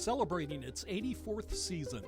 celebrating its 84th season.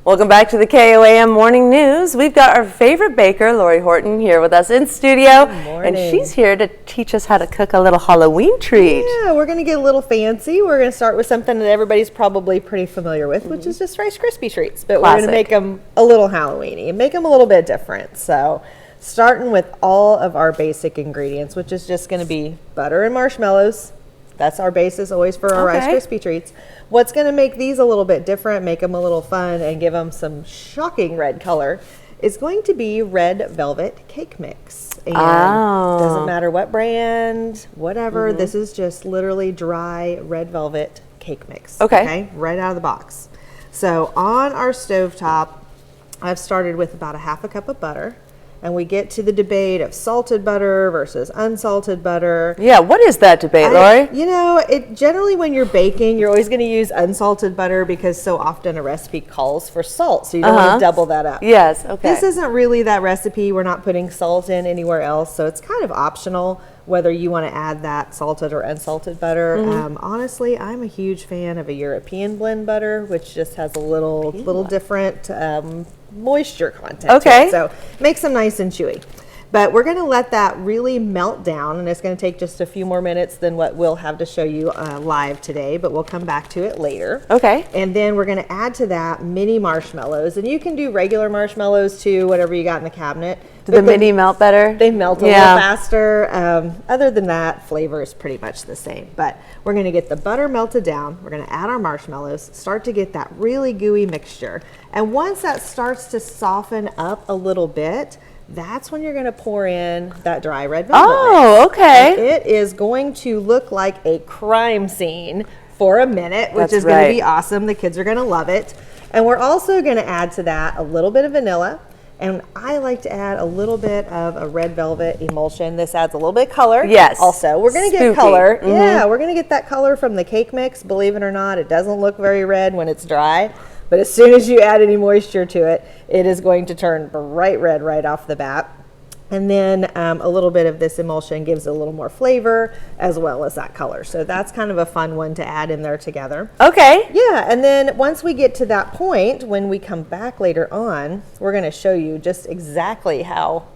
Welcome back to the KOAM Morning News. We've got our favorite baker, Lori Horton, here with us in studio. Good morning. And she's here to teach us how to cook a little Halloween treat. Yeah, we're going to get a little fancy. We're going to start with something that everybody's probably pretty familiar with, which is just Rice Krispie treats. But we're going to make them a little Halloween-y and make them a little bit different. So starting with all of our basic ingredients, which is just going to be butter and marshmallows. That's our basis always for our Rice Krispie treats. What's going to make these a little bit different, make them a little fun, and give them some shocking red color is going to be red velvet cake mix. And doesn't matter what brand, whatever. This is just literally dry red velvet cake mix. Okay, right out of the box. So on our stovetop, I've started with about a half a cup of butter. And we get to the debate of salted butter versus unsalted butter. Yeah, what is that debate, Lori? You know, generally when you're baking, you're always going to use unsalted butter because so often a recipe calls for salt, so you don't want to double that up. Yes, okay. This isn't really that recipe. We're not putting salt in anywhere else, so it's kind of optional whether you want to add that salted or unsalted butter. Honestly, I'm a huge fan of a European blend butter, which just has a little different moisture content to it, so makes them nice and chewy. But we're going to let that really melt down, and it's going to take just a few more minutes than what we'll have to show you live today, but we'll come back to it later. Okay. And then we're going to add to that mini marshmallows, and you can do regular marshmallows too, whatever you got in the cabinet. Do the mini melt better? They melt a little faster. Other than that, flavor is pretty much the same. But we're going to get the butter melted down. We're going to add our marshmallows, start to get that really gooey mixture. And once that starts to soften up a little bit, that's when you're going to pour in that dry red velvet. Oh, okay. And it is going to look like a crime scene for a minute, which is going to be awesome. The kids are going to love it. And we're also going to add to that a little bit of vanilla. And I like to add a little bit of a red velvet emulsion. This adds a little bit of color. Yes. Also, we're going to get color. Yeah, we're going to get that color from the cake mix. Believe it or not, it doesn't look very red when it's dry. But as soon as you add any moisture to it, it is going to turn bright red right off the bat. And then a little bit of this emulsion gives it a little more flavor as well as that color. So that's kind of a fun one to add in there together. Okay. Yeah, and then once we get to that point, when we come back later on, we're going to show you just exactly how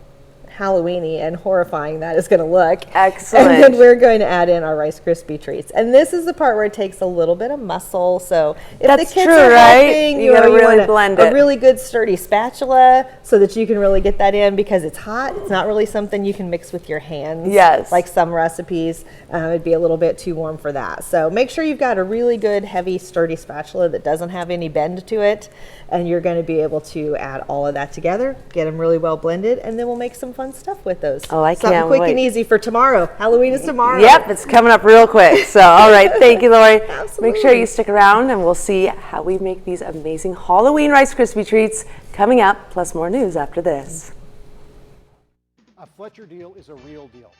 Halloween-y and horrifying that is going to look. Excellent. And then we're going to add in our Rice Krispie treats. And this is the part where it takes a little bit of muscle. So if the kids are helping, you gotta really blend it. A really good sturdy spatula so that you can really get that in because it's hot. It's not really something you can mix with your hands. Yes. Like some recipes, it'd be a little bit too warm for that. So make sure you've got a really good, heavy, sturdy spatula that doesn't have any bend to it. And you're going to be able to add all of that together, get them really well blended, and then we'll make some fun stuff with those. Oh, I can't wait. Something quick and easy for tomorrow. Halloween is tomorrow. Yep, it's coming up real quick. So, all right, thank you, Lori. Absolutely. Make sure you stick around, and we'll see how we make these amazing Halloween Rice Krispie treats coming up, plus more news after this. A Fletcher deal is a real deal.